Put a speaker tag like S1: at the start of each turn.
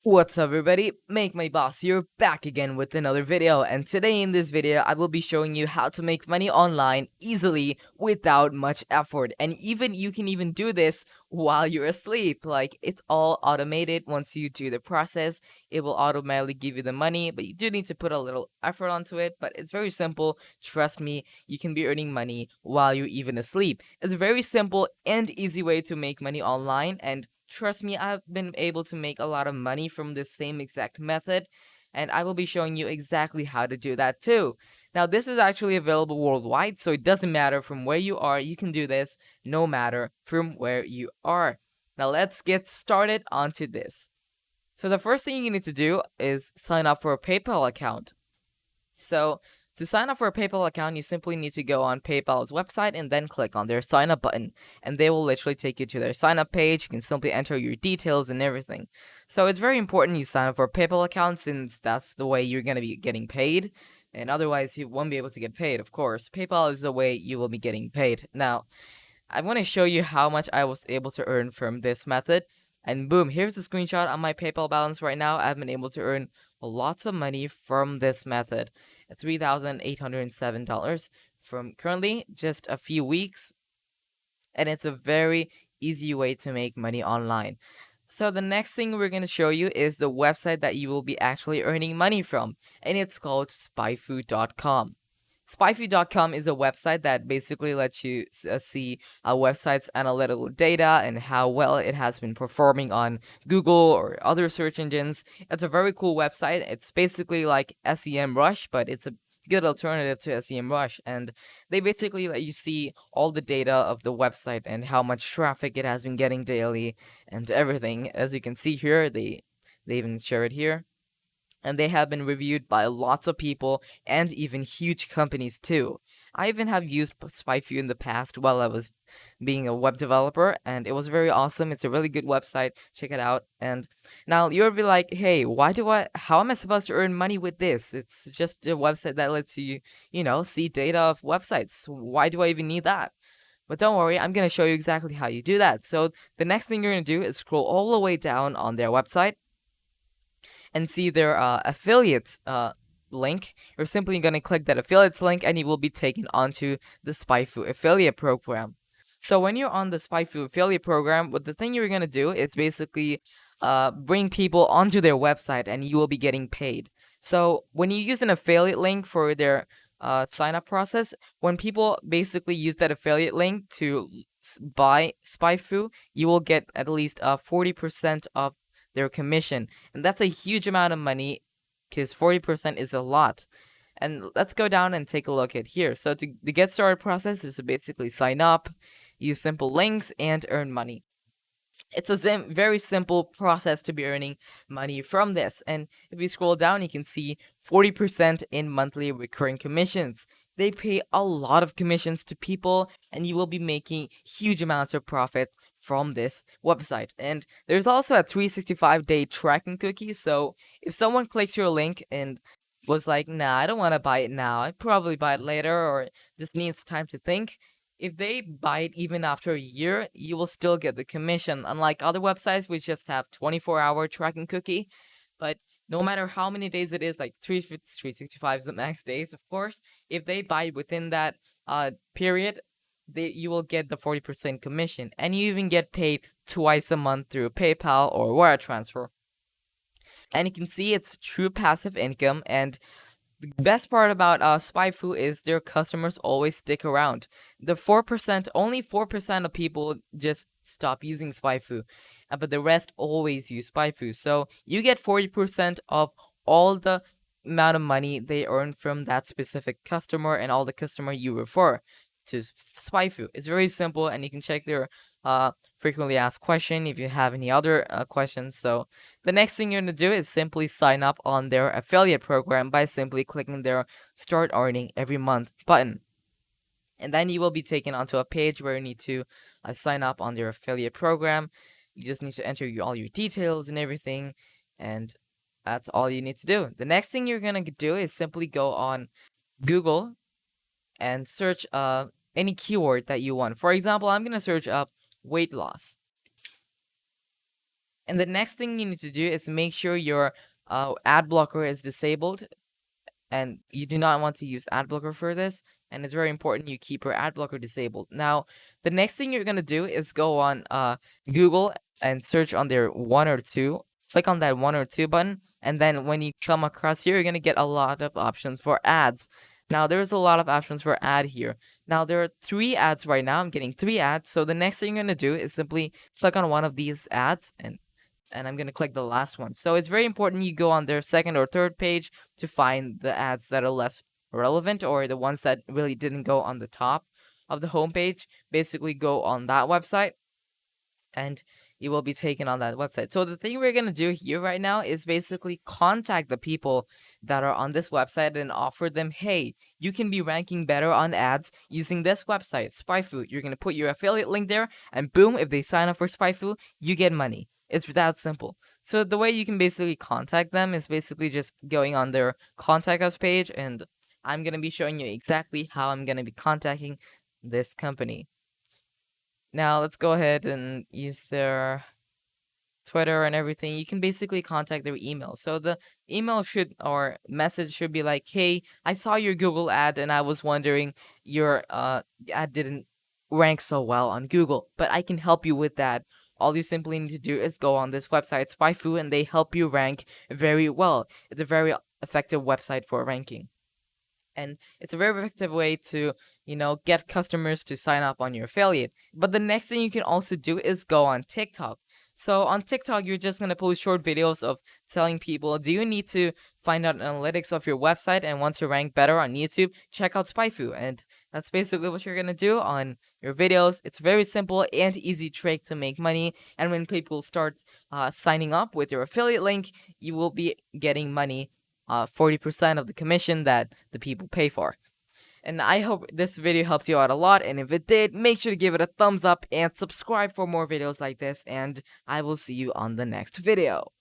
S1: What's up everybody, Make My Boss here, back again with another video, and today in this video I will be showing you how to make money online easily without much effort. And even you can even do this while you're asleep. Like, it's all automated. Once you do the process, it will automatically give you the money, but you do need to put a little effort onto it. But it's very simple, trust me, you can be earning money while you're even asleep. It's a very simple and easy way to make money online, and trust me, I've been able to make a lot of money from this same exact method, and I will be showing you exactly how to do that too. Now, this is actually available worldwide, so it doesn't matter from where you are, you can do this no matter from where you are. Now, let's get started onto this. So, the first thing you need to do is sign up for a PayPal account. So, to sign up for a PayPal account, you simply need to go on PayPal's website and then click on their sign up button. And they will literally take you to their sign up page. You can simply enter your details and everything. So, it's very important you sign up for a PayPal account, since that's the way you're going to be getting paid. And otherwise, you won't be able to get paid, of course. PayPal is the way you will be getting paid. Now, I want to show you how much I was able to earn from this method. And boom, here's a screenshot on my PayPal balance right now. I've been able to earn lots of money from this method. $3,807 from currently just a few weeks. And it's a very easy way to make money online. So the next thing we're going to show you is the website that you will be actually earning money from. And it's called Spyfu.com. Spyfu.com is a website that basically lets you see a website's analytical data and how well it has been performing on Google or other search engines. It's a very cool website. It's basically like SEMrush, but it's a good alternative to SEMrush. And they basically let you see all the data of the website and how much traffic it has been getting daily and everything. As you can see here, they even share it here, and they have been reviewed by lots of people and even huge companies too. I even have used Spyfu in the past while I was being a web developer, and it was very awesome. It's a really good website. Check it out. And now you'll be like, hey, how am I supposed to earn money with this? It's just a website that lets you, see data of websites. Why do I even need that? But don't worry, I'm going to show you exactly how you do that. So the next thing you're going to do is scroll all the way down on their website and see their affiliates link. You're simply going to click that affiliates link and you will be taken onto the Spyfu affiliate program. So when you're on the Spyfu affiliate program, what the thing you're going to do is basically bring people onto their website and you will be getting paid. So when you use an affiliate link for their sign up process, when people basically use that affiliate link to buy Spyfu, you will get at least 40% of their commission. And that's a huge amount of money, because 40% is a lot. And let's go down and take a look at here. So the get started process is to basically sign up, use simple links, and earn money. It's a very simple process to be earning money from this. And if you scroll down, you can see 40% in monthly recurring commissions. They pay a lot of commissions to people, and you will be making huge amounts of profits from this website. And there's also a 365-day tracking cookie. So if someone clicks your link and was like, nah, I don't want to buy it now, I'd probably buy it later, or just needs time to think, if they buy it even after a year, you will still get the commission, unlike other websites which just have 24-hour tracking cookie. But no matter how many days it is, like 365 is the max days, of course, if they buy it within that period, you will get the 40% commission, and you even get paid twice a month through PayPal or wire transfer. And you can see it's true passive income. And the best part about Spyfu is their customers always stick around. Only 4% of people just stop using Spyfu, but the rest always use Spyfu. So you get 40% of all the amount of money they earn from that specific customer and all the customer you refer to Spyfu. It's very simple, and you can check their frequently asked question if you have any other questions. So the next thing you're going to do is simply sign up on their affiliate program by simply clicking their start earning every month button. And then you will be taken onto a page where you need to sign up on their affiliate program. You just need to enter all your details and everything, and that's all you need to do. The next thing you're going to do is simply go on Google and search any keyword that you want. For example, I'm going to search up weight loss. And the next thing you need to do is make sure your ad blocker is disabled, and you do not want to use ad blocker for this, and it's very important you keep your ad blocker disabled. Now, the next thing you're gonna do is go on Google and search on their one or two. Click on that one or two button, and then when you come across here, you're gonna get a lot of options for ads. Now, there's a lot of options for ad here. Now, there are 3 ads right now. I'm getting 3 ads. So the next thing you're gonna do is simply click on one of these ads, and I'm gonna click the last one. So it's very important you go on their second or third page to find the ads that are less relevant, or the ones that really didn't go on the top of the homepage. Basically, go on that website, and you will be taken on that website. So the thing we're going to do here right now is basically contact the people that are on this website and offer them, hey, you can be ranking better on ads using this website, Spyfu. You're going to put your affiliate link there, and boom, if they sign up for Spyfu, you get money. It's that simple. So the way you can basically contact them is basically just going on their contact us page, and I'm going to be showing you exactly how I'm going to be contacting this company. Now let's go ahead and use their Twitter and everything. You can basically contact their email. So the email should, or message should be like, hey, I saw your Google ad and I was wondering your ad didn't rank so well on Google, but I can help you with that. All you simply need to do is go on this website, Spyfu, and they help you rank very well. It's a very effective website for ranking. And it's a very effective way to, get customers to sign up on your affiliate. But the next thing you can also do is go on TikTok. So on TikTok, you're just going to post short videos of telling people, do you need to find out analytics of your website and want to rank better on YouTube? Check out Spyfu. And that's basically what you're going to do on your videos. It's a very simple and easy trick to make money. And when people start signing up with your affiliate link, you will be getting money, 40% of the commission that the people pay for. And I hope this video helped you out a lot, and if it did, make sure to give it a thumbs up and subscribe for more videos like this, and I will see you on the next video.